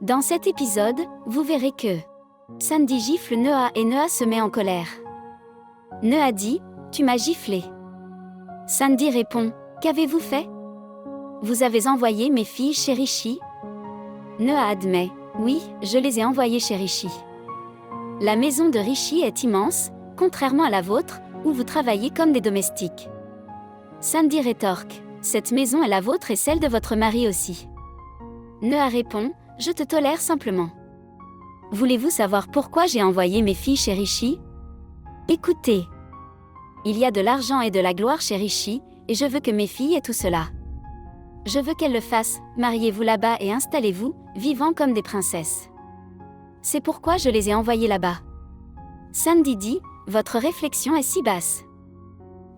Dans cet épisode, vous verrez que Sandy gifle Noah et Noah se met en colère. Noah dit « Tu m'as giflé ». Sandy répond « Qu'avez-vous fait ? Vous avez envoyé mes filles chez Rishi ?» Noah admet « Oui, je les ai envoyées chez Rishi. La maison de Rishi est immense, contrairement à la vôtre, où vous travaillez comme des domestiques. » Sandy rétorque « Cette maison est la vôtre et celle de votre mari aussi. » Noah répond « Je te tolère simplement. » Voulez-vous savoir pourquoi j'ai envoyé mes filles chez Rishi ? Écoutez. Il y a de l'argent et de la gloire chez Rishi, et je veux que mes filles aient tout cela. Je veux qu'elles le fassent, mariez-vous là-bas et installez-vous, vivant comme des princesses. C'est pourquoi je les ai envoyées là-bas. Sandy dit, votre réflexion est si basse.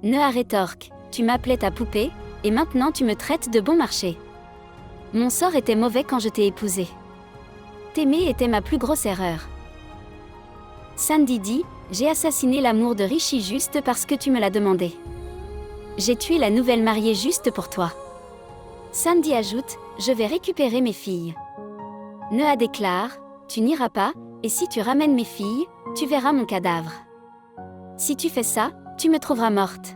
Noah rétorque, tu m'appelais ta poupée, et maintenant tu me traites de bon marché. Mon sort était mauvais quand je t'ai épousée. T'aimer était ma plus grosse erreur. Sandy dit, j'ai assassiné l'amour de Rishi juste parce que tu me l'as demandé. J'ai tué la nouvelle mariée juste pour toi. Sandy ajoute, je vais récupérer mes filles. Noah déclare, tu n'iras pas, et si tu ramènes mes filles, tu verras mon cadavre. Si tu fais ça, tu me trouveras morte.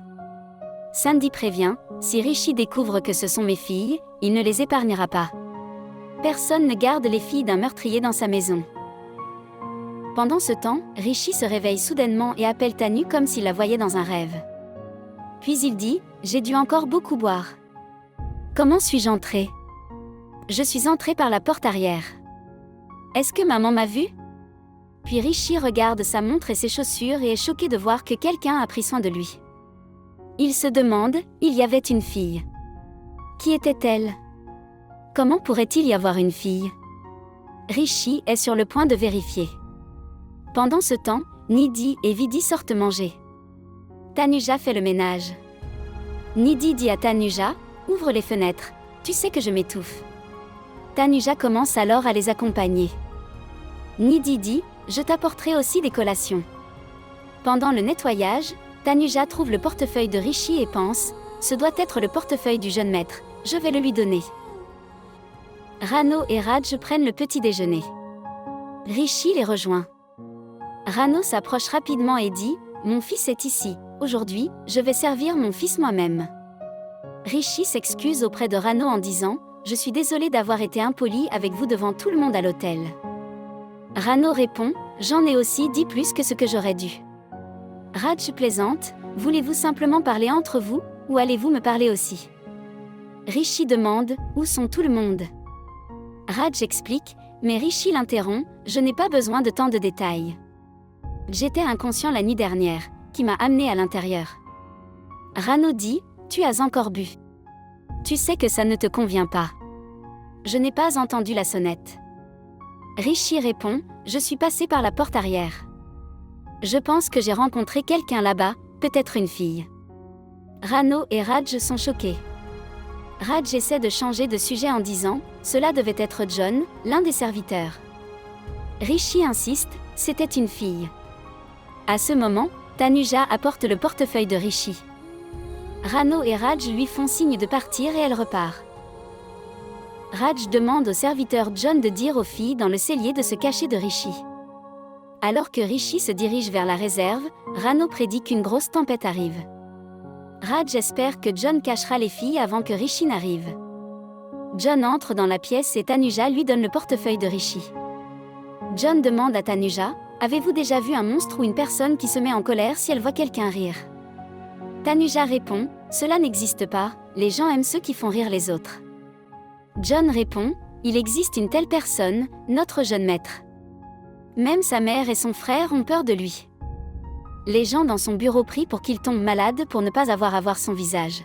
Sandy prévient, si Rishi découvre que ce sont mes filles, il ne les épargnera pas. Personne ne garde les filles d'un meurtrier dans sa maison. Pendant ce temps, Rishi se réveille soudainement et appelle Tanu comme s'il la voyait dans un rêve. Puis il dit, j'ai dû encore beaucoup boire. Comment suis-je entré ? Je suis entré par la porte arrière. Est-ce que maman m'a vu ? Puis Rishi regarde sa montre et ses chaussures et est choqué de voir que quelqu'un a pris soin de lui. Il se demande, il y avait une fille. Qui était-elle ? Comment pourrait-il y avoir une fille ? Rishi est sur le point de vérifier. Pendant ce temps, Nidhi et Vidhi sortent manger. Tanuja fait le ménage. Nidhi dit à Tanuja, ouvre les fenêtres, tu sais que je m'étouffe. Tanuja commence alors à les accompagner. Nidhi dit, je t'apporterai aussi des collations. Pendant le nettoyage, Tanuja trouve le portefeuille de Rishi et pense, ce doit être le portefeuille du jeune maître, je vais le lui donner. Rano et Raj prennent le petit déjeuner. Rishi les rejoint. Rano s'approche rapidement et dit, mon fils est ici, aujourd'hui, je vais servir mon fils moi-même. Rishi s'excuse auprès de Rano en disant, je suis désolé d'avoir été impoli avec vous devant tout le monde à l'hôtel. Rano répond, j'en ai aussi dit plus que ce que j'aurais dû. Raj plaisante, voulez-vous simplement parler entre vous, ou allez-vous me parler aussi ? Rishi demande, où sont tout le monde ? Raj explique, mais Rishi l'interrompt, je n'ai pas besoin de tant de détails. J'étais inconscient la nuit dernière, qui m'a amené à l'intérieur. Rano dit, tu as encore bu. Tu sais que ça ne te convient pas. Je n'ai pas entendu la sonnette. Rishi répond, je suis passé par la porte arrière. Je pense que j'ai rencontré quelqu'un là-bas, peut-être une fille. Rano et Raj sont choqués. Raj essaie de changer de sujet en disant, cela devait être John, l'un des serviteurs. Rishi insiste, c'était une fille. À ce moment, Tanuja apporte le portefeuille de Rishi. Rano et Raj lui font signe de partir et elle repart. Raj demande au serviteur John de dire aux filles dans le cellier de se cacher de Rishi. Alors que Rishi se dirige vers la réserve, Rano prédit qu'une grosse tempête arrive. Raj espère que John cachera les filles avant que Rishi n'arrive. John entre dans la pièce et Tanuja lui donne le portefeuille de Rishi. John demande à Tanuja, avez-vous déjà vu un monstre ou une personne qui se met en colère si elle voit quelqu'un rire ? Tanuja répond, cela n'existe pas, les gens aiment ceux qui font rire les autres. John répond, il existe une telle personne, notre jeune maître. Même sa mère et son frère ont peur de lui. Les gens dans son bureau prient pour qu'il tombe malade pour ne pas avoir à voir son visage.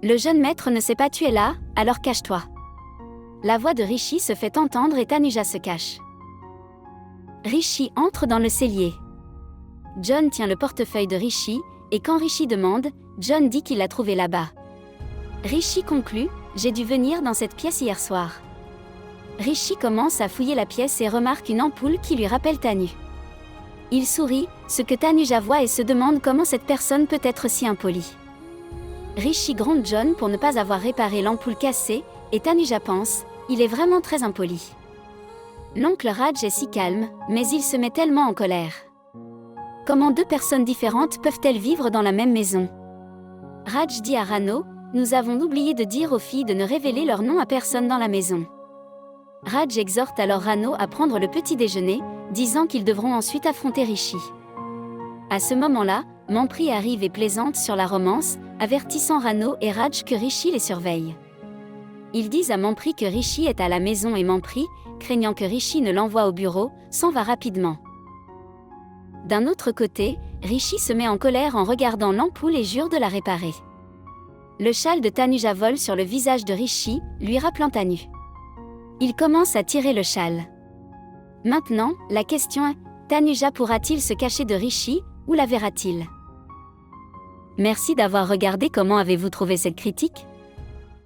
Le jeune maître ne sait pas tu es là, alors cache-toi. La voix de Rishi se fait entendre et Tanuja se cache. Rishi entre dans le cellier. John tient le portefeuille de Rishi, et quand Rishi demande, John dit qu'il l'a trouvé là-bas. Rishi conclut, j'ai dû venir dans cette pièce hier soir. Rishi commence à fouiller la pièce et remarque une ampoule qui lui rappelle Tanu. Il sourit, ce que Tanuja voit et se demande comment cette personne peut être si impolie. Rishi gronde John pour ne pas avoir réparé l'ampoule cassée, et Tanuja pense, il est vraiment très impoli. L'oncle Raj est si calme, mais il se met tellement en colère. Comment deux personnes différentes peuvent-elles vivre dans la même maison? Raj dit à Rano, nous avons oublié de dire aux filles de ne révéler leur nom à personne dans la maison. Raj exhorte alors Rano à prendre le petit déjeuner, disant qu'ils devront ensuite affronter Rishi. À ce moment-là, Manpri arrive et plaisante sur la romance, avertissant Rano et Raj que Rishi les surveille. Ils disent à Manpri que Rishi est à la maison et Manpri, craignant que Rishi ne l'envoie au bureau, s'en va rapidement. D'un autre côté, Rishi se met en colère en regardant l'ampoule et jure de la réparer. Le châle de Tanuja vole sur le visage de Rishi, lui rappelant Tanu. Il commence à tirer le châle. Maintenant, la question est, Tanuja pourra-t-il se cacher de Rishi, ou la verra-t-il? Merci d'avoir regardé. Comment avez-vous trouvé cette critique?